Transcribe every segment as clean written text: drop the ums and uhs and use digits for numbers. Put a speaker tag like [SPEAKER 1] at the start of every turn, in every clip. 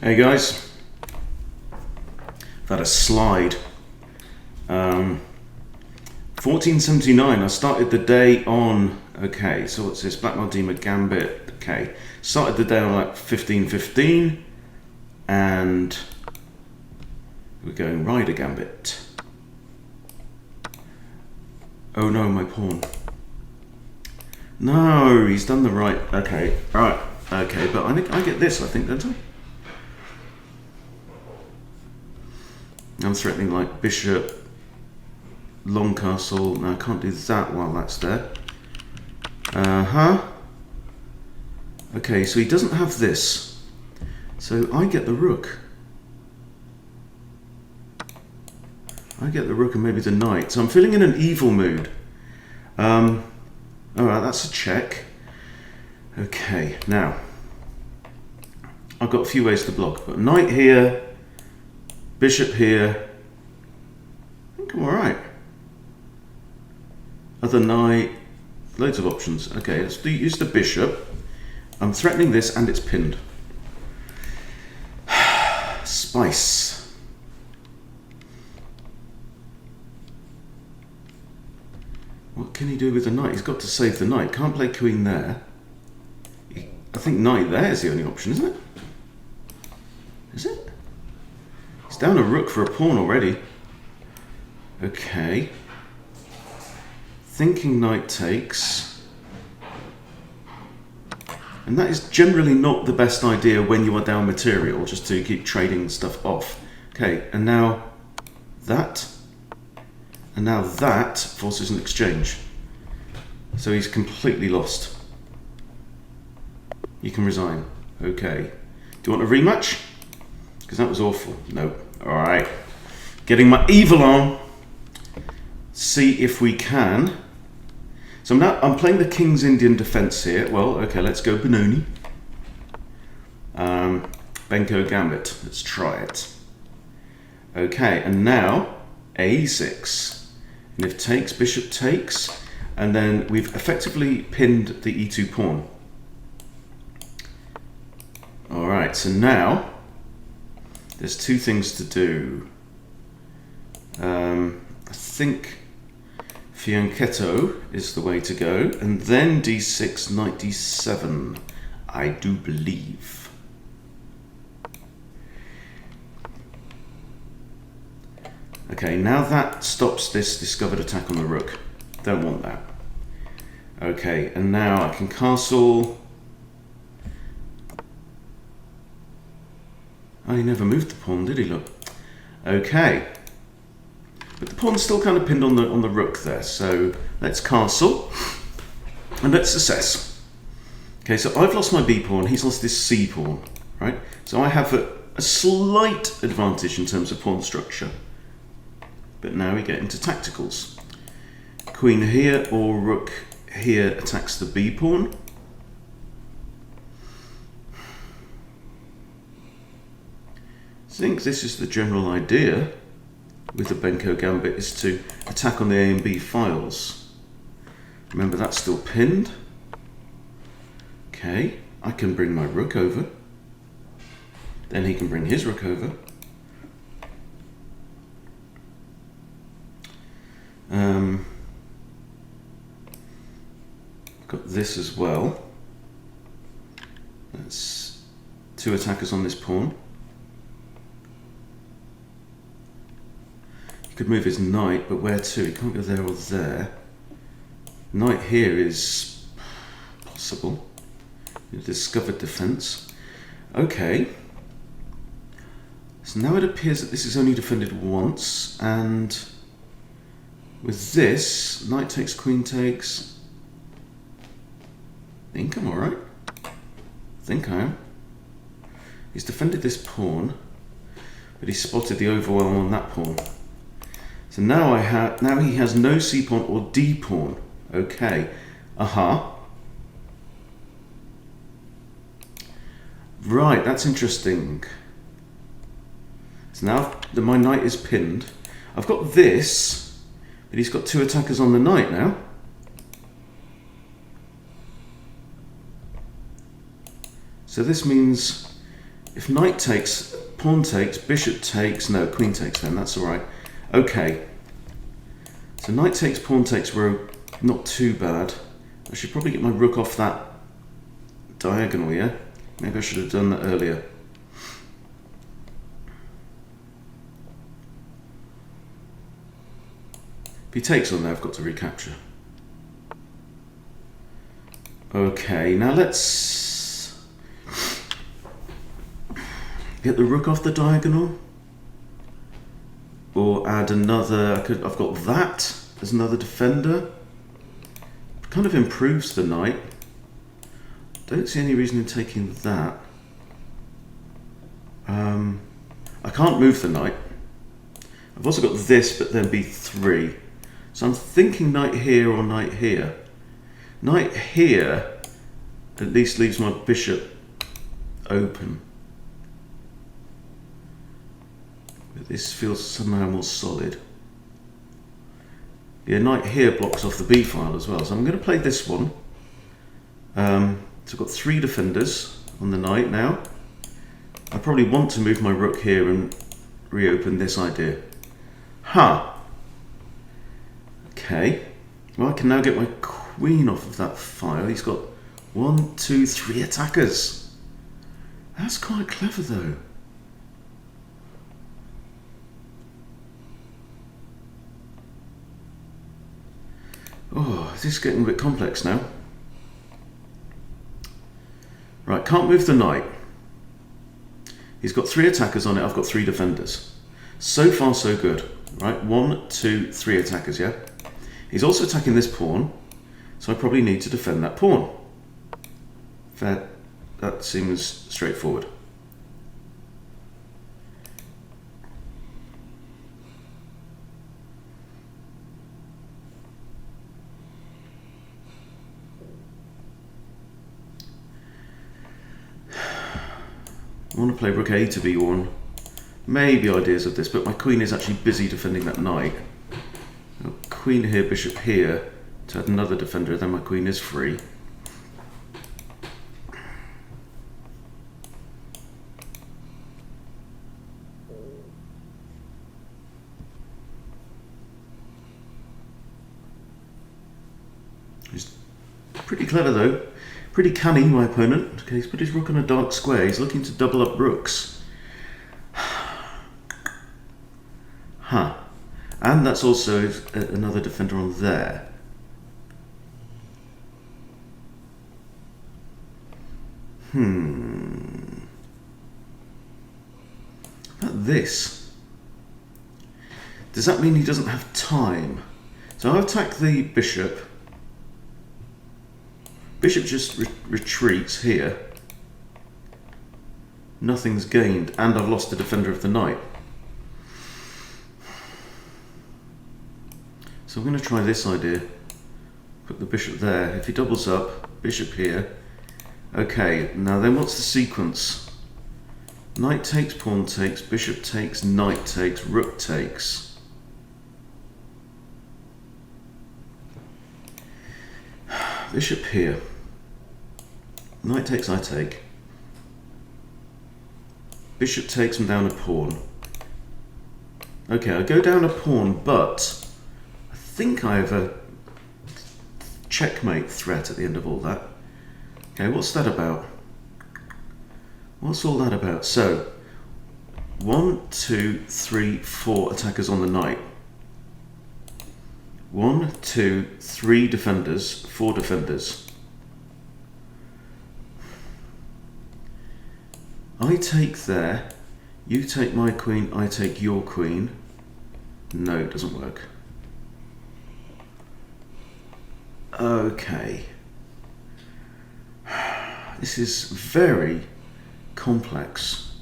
[SPEAKER 1] Hey guys, I've had a slide. 1479, I started the day on, okay, so what's this, Black Maldima Gambit, okay, started the day on like 1515, and we're going Rider Gambit. Oh no, my pawn. No, he's done the right, okay, alright, okay, but I think I get this, I think, don't I? I'm threatening like bishop, long castle. No, I can't do that while that's there. Okay, so he doesn't have this. So I get the rook. I get the rook and maybe the knight. So I'm feeling in an evil mood. Alright, that's a check. Okay, now I've got a few ways to block. But knight here, bishop here. I think I'm alright. Other knight, loads of options. Okay, let's use the bishop. I'm threatening this and it's pinned. Spice. What can he do with the knight? He's got to save the knight. Can't play queen there. I think knight there is the only option, isn't it? Is it? He's down a rook for a pawn already. Okay. Thinking knight takes. And that is generally not the best idea when you are down material, just to keep trading stuff off. Okay, and now that. And now that forces an exchange. So he's completely lost. You can resign. Okay. Do you want a rematch? Because that was awful. Nope. Alright. Getting my evil on. See if we can. So I'm playing the King's Indian defense here. Well, okay, let's go Benoni. Benko gambit. Let's try it. Okay, and now A6. And if takes, bishop takes, and then we've effectively pinned the e2 pawn. Alright, so now there's two things to do. I think fianchetto is the way to go, and then d6, knight d7, I do believe. Okay, now that stops this discovered attack on the rook. Don't want that. Okay, and now I can castle. Oh, he never moved the pawn, did he? Look. Okay. But the pawn's still kind of pinned on the rook there, so let's castle and let's assess. Okay, so I've lost my b pawn, he's lost his c pawn, right? So I have a slight advantage in terms of pawn structure. But now we get into tacticals. Queen here or rook here attacks the b pawn. I think this is the general idea with the Benko gambit, is to attack on the A and B files. Remember, that's still pinned. Okay, I can bring my rook over. Then he can bring his rook over. Got this as well. That's two attackers on this pawn. He could move his knight, but where to? He can't go there or there. Knight here is possible. Discovered defense. Okay. So now it appears that this is only defended once, and with this, knight takes, queen takes. I think I'm alright. I think I am. He's defended this pawn, but he spotted the overwhelm on that pawn. So now now he has no c pawn or d pawn. Okay. Right, that's interesting. So now my knight is pinned. I've got this, but he's got two attackers on the knight now. So this means If knight takes, pawn takes, bishop takes, no, queen takes then, that's alright. Okay. So knight takes, pawn takes, rook, not too bad. I should probably get my rook off that diagonal, yeah? Maybe I should have done that earlier. If he takes on there, I've got to recapture. Okay, now let's get the rook off the diagonal. Or add another, I've got that as another defender. Kind of improves the knight. Don't see any reason in taking that. I can't move the knight. I've also got this, but then b3. So I'm thinking knight here or knight here. Knight here at least leaves my bishop open. But this feels somehow more solid. Yeah, knight here blocks off the b file as well. So I'm going to play this one. So I've got 3 defenders on the knight now. I probably want to move my rook here and reopen this idea. Okay. Well, I can now get my queen off of that file. He's got 1, 2, 3 attackers. That's quite clever though. Oh, this is getting a bit complex now. Right, can't move the knight. He's got 3 attackers on it, I've got 3 defenders. So far so good. Right, 1, 2, 3 attackers, yeah? He's also attacking this pawn, so I probably need to defend that pawn. That seems straightforward. I want to play rook a to b1. Maybe ideas of this, but my queen is actually busy defending that knight. Queen here, bishop here, to add another defender, then my queen is free. He's pretty clever though. Pretty canny, my opponent. Okay, he's put his rook on a dark square. He's looking to double up rooks. And that's also another defender on there. About this. Does that mean he doesn't have time? So I'll attack the bishop. Bishop just retreats here. Nothing's gained, and I've lost the defender of the knight. So I'm going to try this idea. Put the bishop there. If he doubles up, bishop here. Okay, now then what's the sequence? Knight takes, pawn takes, bishop takes, knight takes, rook takes. Bishop here. Knight takes, I take. Bishop takes and down a pawn. Okay, I go down a pawn, but I think I have a checkmate threat at the end of all that. Okay, what's that about? What's all that about? So, 1, 2, 3, 4 attackers on the knight. 1, 2, 3 defenders, 4 defenders. I take there, you take my queen, I take your queen. No, it doesn't work. Okay. This is very complex.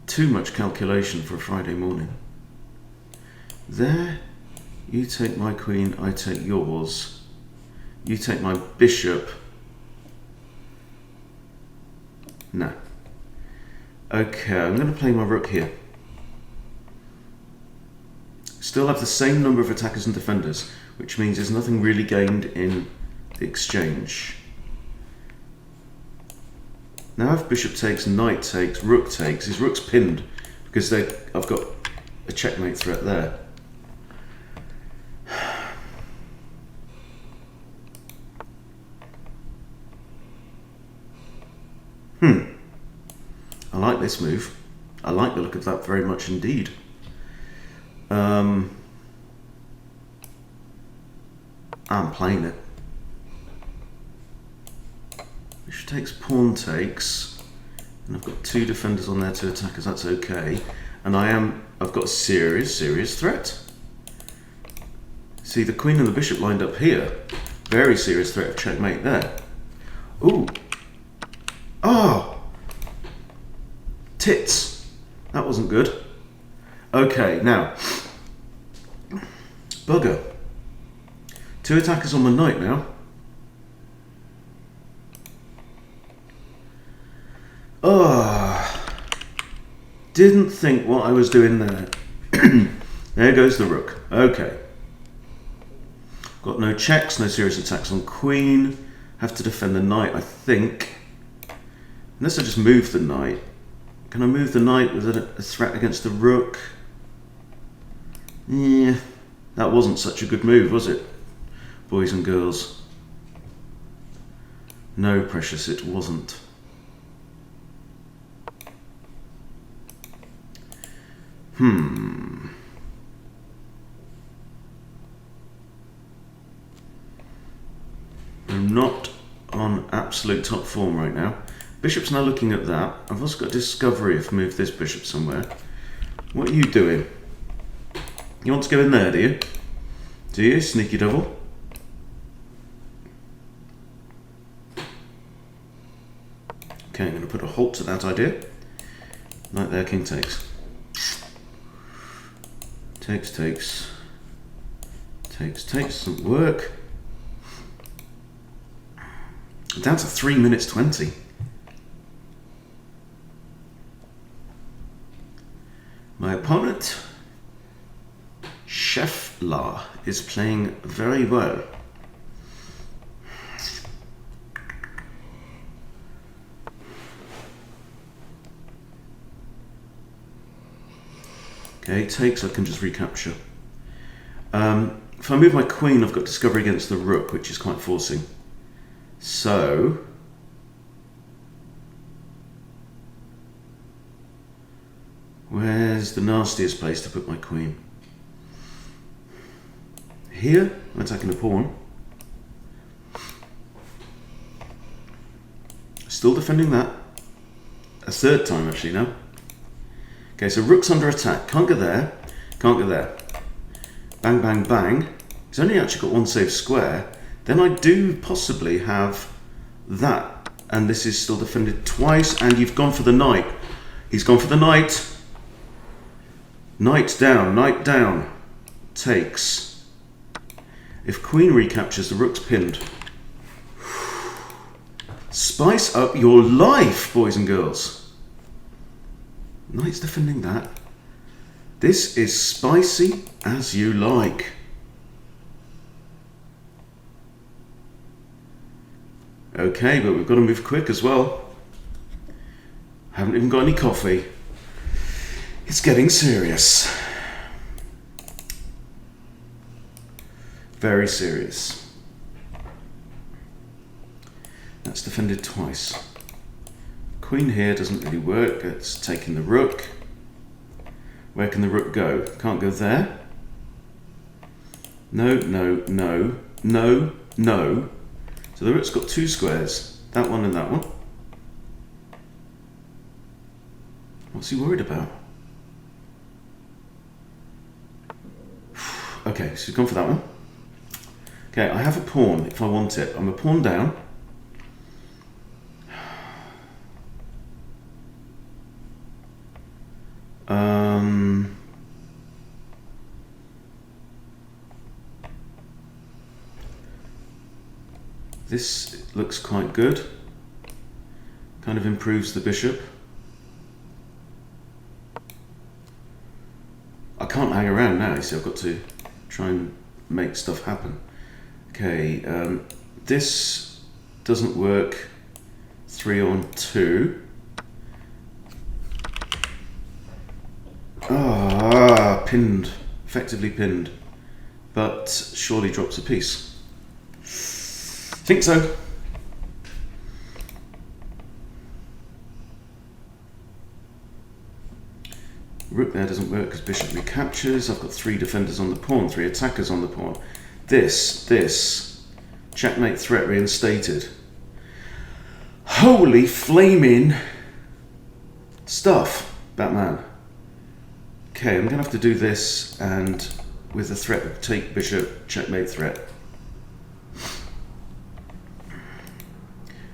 [SPEAKER 1] Too much calculation for a Friday morning. There, you take my queen, I take yours. You take my bishop. No. Okay, I'm going to play my rook here. Still have the same number of attackers and defenders, which means there's nothing really gained in the exchange. Now if bishop takes, knight takes, rook takes, his rook's pinned because I've got a checkmate threat there. I like this move. I like the look of that very much indeed. I'm playing it. Bishop takes, pawn takes, and I've got two defenders on there to attack us. That's okay. And I've got a serious threat. See, the queen and the bishop lined up here. Very serious threat of checkmate there. Ooh. Oh! Tits. That wasn't good. Okay, now. Bugger. Two attackers on my knight now. Oh. Didn't think what I was doing there. There goes the rook. Okay. Got no checks, no serious attacks on queen. Have to defend the knight, I think. Unless I just move the knight. Can I move the knight with a threat against the rook? Yeah, that wasn't such a good move, was it, boys and girls? No, precious, it wasn't. I'm not on absolute top form right now. Bishop's now looking at that. I've also got discovery if I move this bishop somewhere. What are you doing? You want to go in there, do you? Do you, sneaky devil? Okay, I'm going to put a halt to that idea. Knight there, king takes. Takes. Doesn't work. Down to 3 minutes 20. My opponent, Chef La, is playing very well. Okay, takes, I can just recapture. If I move my queen, I've got discovery against the rook, which is quite forcing. So, where's the nastiest place to put my queen? Here, I'm attacking the pawn. Still defending that. A third time actually now. Okay, so rook's under attack. Can't go there. Can't go there. Bang, bang, bang. He's only actually got one safe square. Then I do possibly have that. And this is still defended twice. And you've gone for the knight. He's gone for the knight. Knight down. Takes. If queen recaptures, the rook's pinned. Spice up your life, boys and girls. Knight's defending that. This is spicy as you like. Okay, but we've got to move quick as well. Haven't even got any coffee. It's getting serious. Very serious. That's defended twice. Queen here doesn't really work. It's taking the rook. Where can the rook go? Can't go there. No. So the rook's got two squares. That one and that one. What's he worried about? Okay, so he's gone for that one. Okay, I have a pawn if I want it. I'm a pawn down. This looks quite good. Kind of improves the bishop. I can't hang around now, so I've got to try and make stuff happen. Okay, this doesn't work. 3 on 2. Ah, pinned. Effectively pinned. But surely drops a piece. Think so. Rook there doesn't work because bishop recaptures. I've got 3 defenders on the pawn, 3 attackers on the pawn. This. Checkmate threat reinstated. Holy flaming stuff, Batman. Okay, I'm going to have to do this, and with the threat of take bishop, checkmate threat.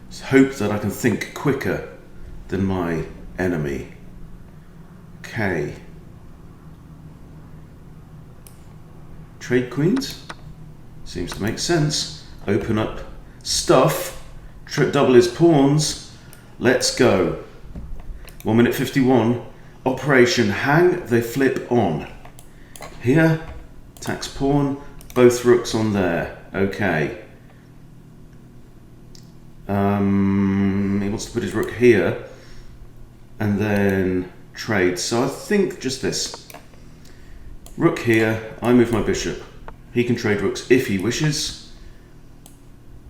[SPEAKER 1] Let's hope that I can think quicker than my enemy. Okay. Trade queens? Seems to make sense. Open up stuff. Double his pawns. Let's go. 1 minute 51. Operation hang, they flip on. Here, attacks pawn, both rooks on there. Okay. He wants to put his rook here and then trade. So I think just this. Rook here, I move my bishop. He can trade rooks if he wishes.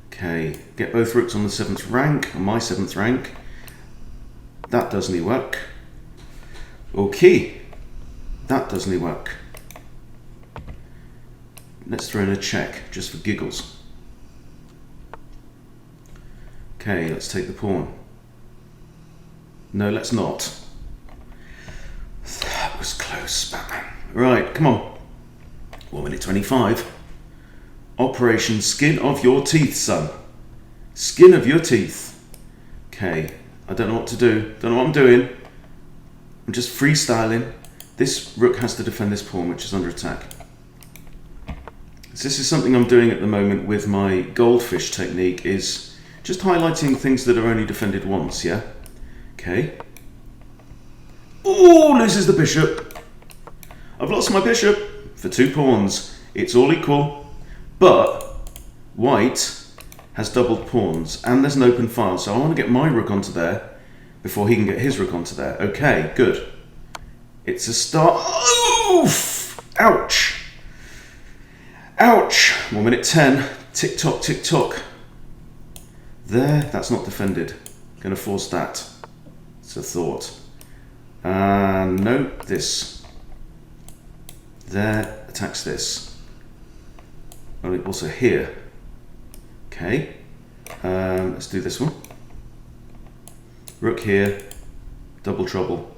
[SPEAKER 1] Okay, get both rooks on the 7th rank, on my 7th rank. That doesn't work. Okay, that doesn't work. Let's throw in a check, just for giggles. Okay, let's take the pawn. No, let's not. That was close, Batman. Right, come on. 1 minute 25. Operation Skin of Your Teeth, son. Skin of your teeth. Okay, I don't know what to do. Don't know what I'm doing. I'm just freestyling. This rook has to defend this pawn, which is under attack. So this is something I'm doing at the moment with my goldfish technique, is just highlighting things that are only defended once, yeah? Okay. Oh, loses the bishop. I've lost my bishop for 2 pawns. It's all equal, but white has doubled pawns and there's an open file, so I want to get my rook onto there before he can get his rook onto there. Okay, good. It's a start. Oof! Ouch! Ouch! 1 minute 10. Tick tock, tick tock. There, that's not defended. Gonna force that. It's a thought. No, this. There, attacks this. Also here. Okay. Let's do this one. Rook here, double trouble.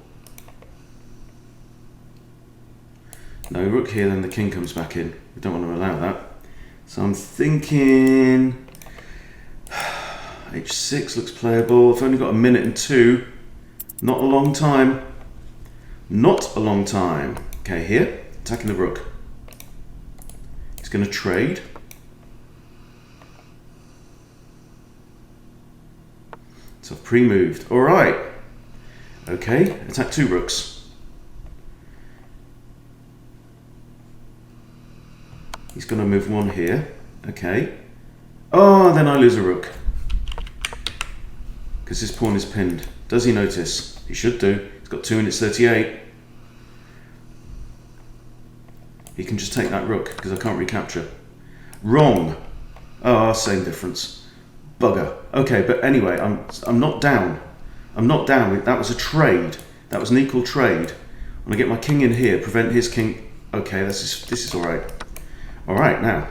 [SPEAKER 1] No, rook here, then the king comes back in. We don't want to allow that. So I'm thinking h6 looks playable. I've only got 1 minute and 2. Not a long time. Not a long time. Okay, here, attacking the rook. He's going to trade. So I've pre-moved. All right. Okay, attack 2 rooks. He's going to move 1 here. Okay. Oh, then I lose a rook. Because his pawn is pinned. Does he notice? He should do. He's got 2 and it's 38. He can just take that rook because I can't recapture. Wrong. Oh, same difference. Bugger. Okay, but anyway, I'm not down. I'm not down. That was a trade. That was an equal trade. I'm gonna get my king in here, prevent his king. Okay, this is all right. All right, now.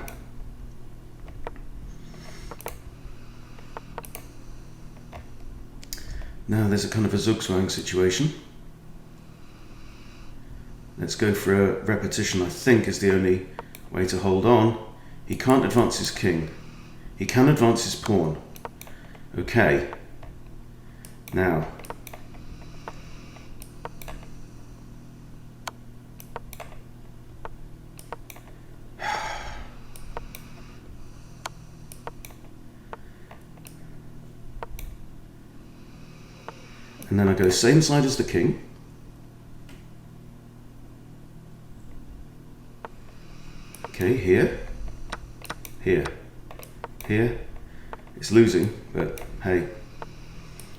[SPEAKER 1] Now there's a kind of a zugzwang situation. Let's go for a repetition. I think is the only way to hold on. He can't advance his king. He can advance his pawn. Okay. Now. And then I go same side as the king. Okay, here. Here. Here. It's losing, but hey.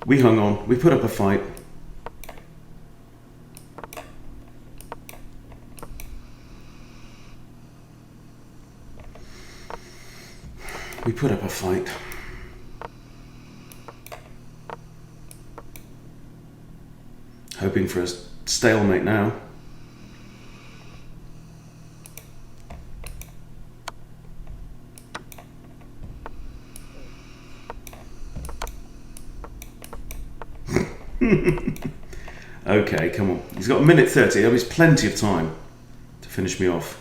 [SPEAKER 1] We hung on. We put up a fight. We put up a fight. Hoping for a stalemate now. Okay, come on. He's got 1:30. That was plenty of time to finish me off.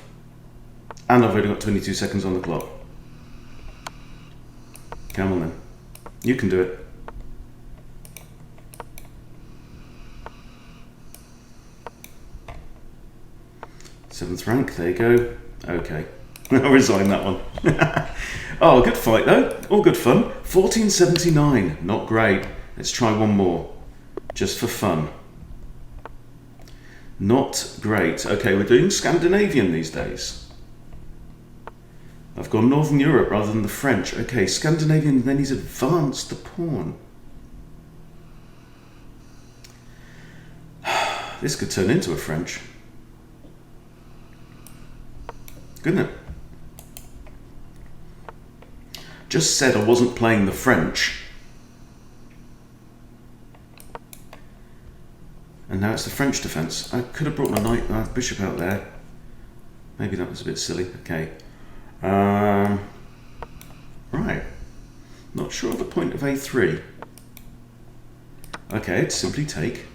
[SPEAKER 1] And I've only got 22 seconds on the clock. Come on then. You can do it. Seventh rank, there you go. Okay. I'll resign that one. Oh, good fight though. All good fun. 1479. Not great. Let's try one more. Just for fun. Not great. Okay, we're doing Scandinavian these days. I've gone Northern Europe rather than the French. Okay, Scandinavian, then he's advanced the pawn. This could turn into a French. Couldn't it? Just said I wasn't playing the French. And now it's the French defence. I could have brought my knight, bishop out there. Maybe that was a bit silly. Okay. Right. Not sure of the point of a3. Okay, it's simply take.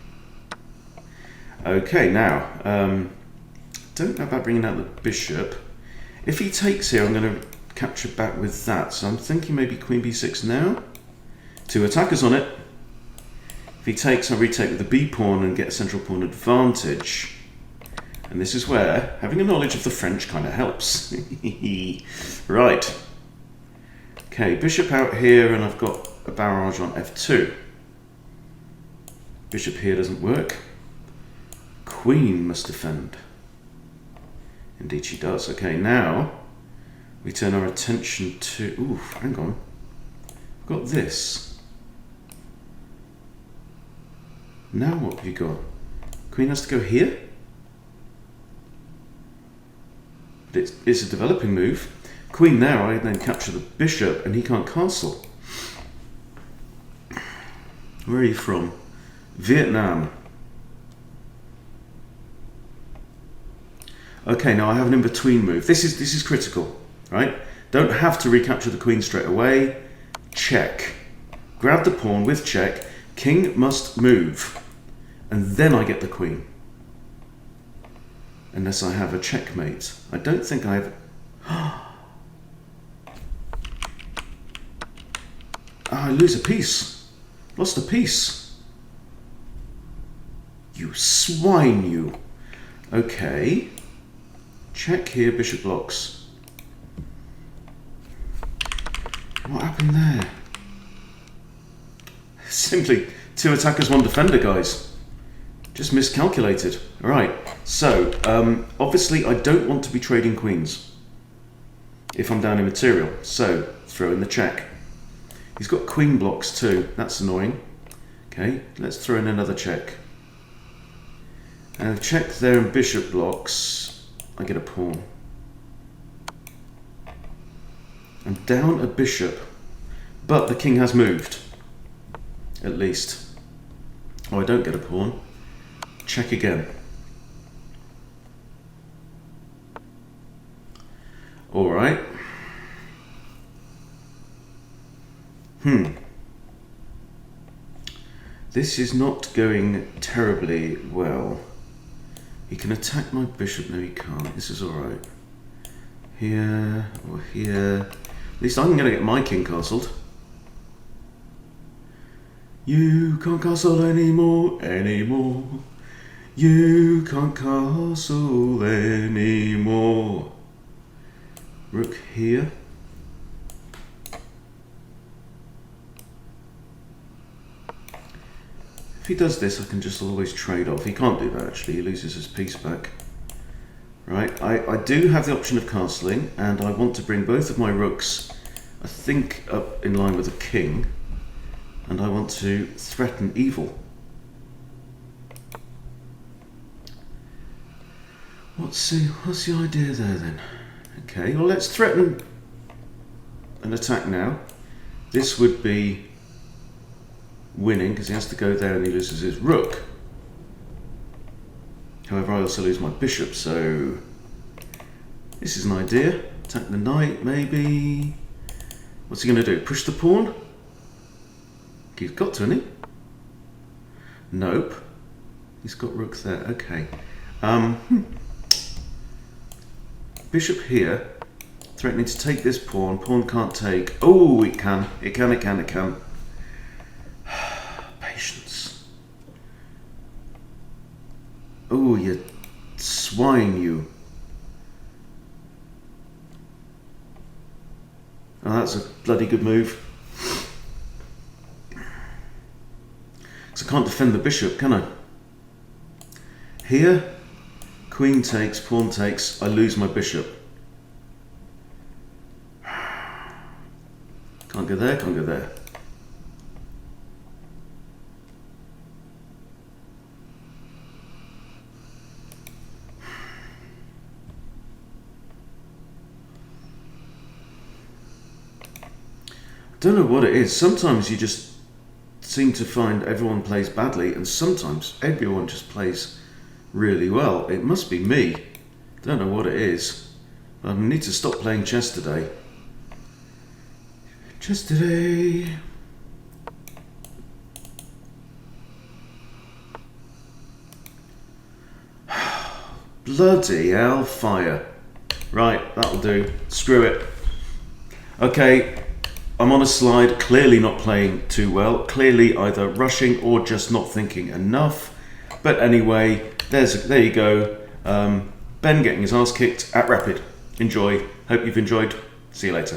[SPEAKER 1] Okay, now, don't know about bringing out the bishop. If he takes here, I'm going to capture back with that. So I'm thinking maybe queen b6 now. Two attackers on it. If he takes, I'll retake with the b pawn and get a central pawn advantage. And this is where having a knowledge of the French kind of helps. Right. Okay, bishop out here, and I've got a barrage on f2. Bishop here doesn't work. Queen must defend. Indeed she does. Okay, now we turn our attention to... Ooh, hang on. I've got this. Now what have you got? Queen has to go here? But it's a developing move. Queen there, I then capture the bishop and he can't castle. Where are you from? Vietnam. Okay, now I have an in-between move. This is critical, right? Don't have to recapture the queen straight away. Check. Grab the pawn with check. King must move. And then I get the queen. Unless I have a checkmate. I don't think I have... I lose a piece. Lost a piece. You swine, you. Okay. Check here, bishop blocks. What happened there? Simply two attackers, one defender, guys. Just miscalculated. Alright, so obviously I don't want to be trading queens if I'm down in material, so throw in the check. He's got queen blocks too, that's annoying. Okay, let's throw in another check. And check there in bishop blocks, I get a pawn. I'm down a bishop, but the king has moved, at least. Oh, I don't get a pawn. Check again. All right. This is not going terribly well. He can attack my bishop. No, he can't. This is all right. Here or here. At least I'm going to get my king castled. You can't castle anymore, anymore. You can't castle anymore. Rook here. If he does this, I can just always trade off. He can't do that, actually. He loses his piece back. Right, I do have the option of castling, and I want to bring both of my rooks, I think, up in line with the king. and I want to threaten evil. What's the idea there then? Okay, well, let's threaten an attack now. This would be winning because he has to go there and he loses his rook. However, I also lose my bishop, so this is an idea. Attack the knight, maybe. What's he going to do? Push the pawn? He's got to, hasn't he? Nope. He's got rook there. Okay. Bishop here, threatening to take this pawn. Pawn can't take. Oh, it can. It can. Patience. Oh, you swine, you. Oh, that's a bloody good move. Because I can't defend the bishop, can I? Here, queen takes, pawn takes, I lose my bishop. Can't go there, can't go there. I don't know what it is. Sometimes you just seem to find everyone plays badly, and sometimes everyone just plays really well. It must be me. Don't know what it is. I need to stop playing chess today. Chess today. Bloody hellfire. Right, that'll do. Screw it. Okay. I'm on a slide, clearly not playing too well, clearly either rushing or just not thinking enough. But anyway, there you go. Ben getting his ass kicked at Rapid. Enjoy. Hope you've enjoyed. See you later.